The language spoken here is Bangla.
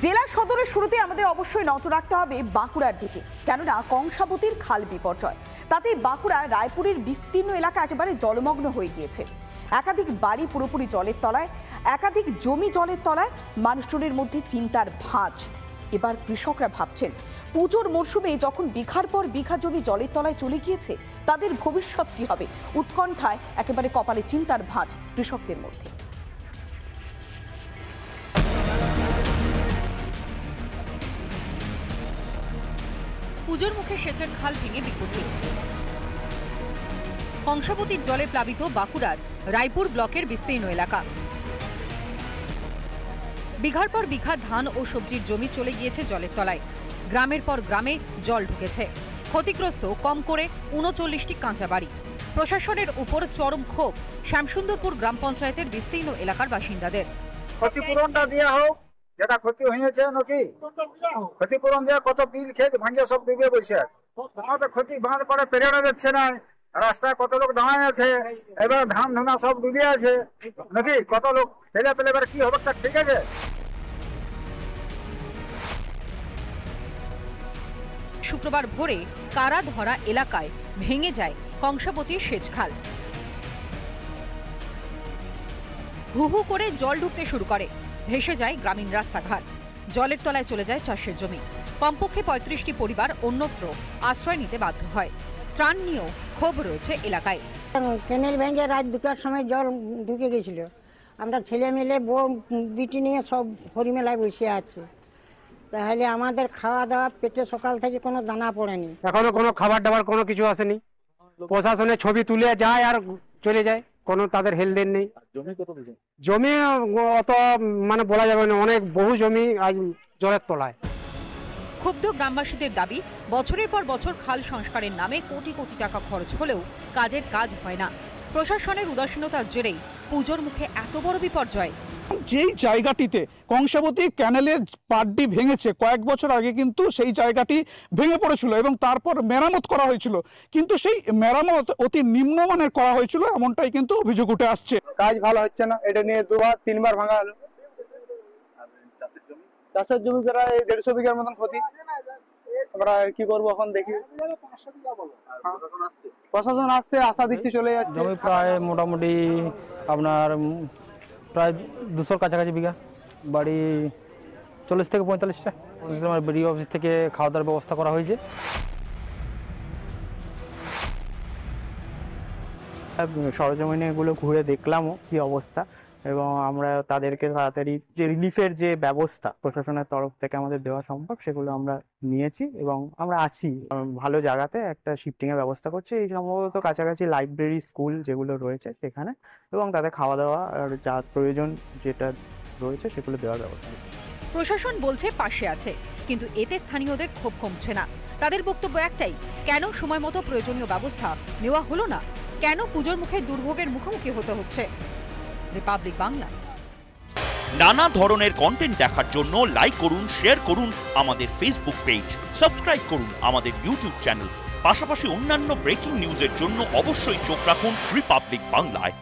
জেলা সদরের শুরুতে আমাদের অবশ্যই নজর রাখতে হবে বাঁকুড়ার দিকে, কেননা কংসাবতীর খাল বিপর্যয়। তাতে বাঁকুড়া রায়পুরের বিস্তীর্ণ এলাকা একেবারে জলমগ্ন হয়ে গিয়েছে। একাধিক বাড়ি পুরোপুরি জলের তলায়, একাধিক জমি জলের তলায়, মানুষজনের মধ্যে চিন্তার ভাঁজ। এবার কৃষকরা ভাবছেন, পুজোর মরশুমে যখন বিঘার পর বিঘা জমি জলের তলায় চলে গিয়েছে, তাদের ভবিষ্যৎ কি হবে? উৎকণ্ঠায় একেবারে কপালে চিন্তার ভাঁজ কৃষকদের মধ্যে। পুজোর মুখে সেচের খাল ভেঙে বিপত্তি। কংসাবতীর জলে প্লাবিত বাঁকুড়ার রায়পুর ব্লকের বিস্তীর্ণ এলাকা। বিঘার পর বিঘা ধান ও সবজির জমি চলে গিয়েছে জলের তলায়। গ্রামের পর গ্রামে জল ঢুকেছে। ক্ষতিগ্রস্ত কম করে ৩৯টি কাঁচা বাড়ি। প্রশাসনের উপর চরম ক্ষোভ শ্যামসুন্দরপুর গ্রাম পঞ্চায়েতের বিস্তীর্ণ এলাকার বাসিন্দাদের। ক্ষতিপূরণটা দেওয়া হোক, যেটা ক্ষতি হয়েছে নাকি ক্ষতিপূরণ দেওয়া, কত বিল খেত ভাঙে সব ডুবে বসে। আমাদের ক্ষতি ভাঙ করে পেরিয়ে যাচ্ছে না, রাস্তায় কত লোক দাঁড়ায় আছে, এবার ধান ধুনা সব ডুবে আছে নাকি, কত লোক ছেলে পেলে, এবার কি হবে তা ঠিক আছে। শুক্রবার ভোরে কারা ধরা এলাকায় ভেঙে যায় কংসাবতীর সেচ খাল। হু হু করে জল ঢুকতে শুরু করে, ভেসে যায় গ্রামীণ রাস্তাঘাট, জলের তলায় চলে যায় চাষের জমি। কমপক্ষে ৩৫টি পরিবার অন্যত্র আশ্রয় নিতে বাধ্য হয়। ত্রাণ নিয়েও ক্ষোভ রয়েছে এলাকায়। ক্যানেল ভেঙে রাত 2টার সময় জল ঢুকে গেছিল। আমরা ছেলে মেলে বউ বিটি নিয়ে সব হরিমেলায় বসে আছে। তাহলে আমাদের খাওয়া দাওয়া পেটে সকাল থেকে কোনো দানা পড়েনি, এখনো কোনো খাবার দাবার কোনো কিছু আসেনি। প্রশাসনের ছবি তুলে যায় আর চলে যায়, কোনো তাদের হেলদেন নেই। জমি অত মানে বলা যাবে না, অনেক বহু জমি আজ জলের তলায়। ক্ষুব্ধ গ্রামবাসীদের দাবি, বছরের পর বছর খাল সংস্কারের নামে কোটি কোটি টাকা খরচ হলেও কাজের কাজ হয় না। প্রশাসনের উদাসীনতার জেরেই পুজোর মুখে এত বড় বিপর্যয়। যেই জায়গাটিতে কংসাবতী ক্যানেলের পাড়টি ভেঙেছে, কয়েক বছর আগে কিন্তু সেই জায়গাটি ভেঙে পড়েছিল এবং তারপর মেরামত করা হয়েছিল, কিন্তু সেই মেরামত অতি নিম্নমানের করা হয়েছিল, এমনটাই কিন্তু অভিযোগ উঠে আসছে। কাজ ভালো হচ্ছে না, এটা নিয়ে 2-3বার ভাঙা হলো। চাষের জমি প্রায় 150 বিঘার মতন ক্ষতি। আমরা কি করবো এখন দেখি। প্রশাসন আসছে, আশা দিচ্ছি চলে যাচ্ছে। জমি প্রায় মোটামুটি আপনার প্রায় 200 কাছাকাছি বিঘা, বাড়ি 40 থেকে 45টা। বিডিও অফিস থেকে খাওয়া দাওয়ার ব্যবস্থা করা হয়েছে। সরজমিনে এগুলো ঘুরে দেখলামও কি অবস্থা, এবং আমরা তাদেরকে তাড়াতাড়ি যে রিলিফের যে ব্যবস্থা প্রশাসনের তরফ থেকে আমাদের দেওয়া সম্ভব সেগুলো আমরা নিয়েছি এবং আমরা আছি ভালো জায়গাতে একটা শিফটিংয়ের ব্যবস্থা করছি। এই সম্ভবত কাছাকাছি লাইব্রেরি, স্কুল যেগুলো রয়েছে সেখানে, এবং তাদের খাওয়া দাওয়া আর যা প্রয়োজন যেটা রয়েছে সেগুলো দেওয়ার ব্যবস্থা। প্রশাসন বলছে পাশে আছে, কিন্তু এতে স্থানীয়দের ক্ষোভ কমছে না। তাদের বক্তব্য একটাই, কেন সময় মতো প্রয়োজনীয় ব্যবস্থা নেওয়া হলো না? কেন পুজোর মুখে দুর্ভোগের মুখোমুখি হতে হচ্ছে? রিপাবলিক বাংলা। নানা ধরনের কন্টেন্ট দেখার জন্য লাইক করুন, শেয়ার করুন আমাদের ফেসবুক পেজ, সাবস্ক্রাইব করুন আমাদের ইউটিউব চ্যানেল। পাশাপাশি অন্যান্য ব্রেকিং নিউজের জন্য অবশ্যই চোখ রাখুন রিপাবলিক বাংলায়।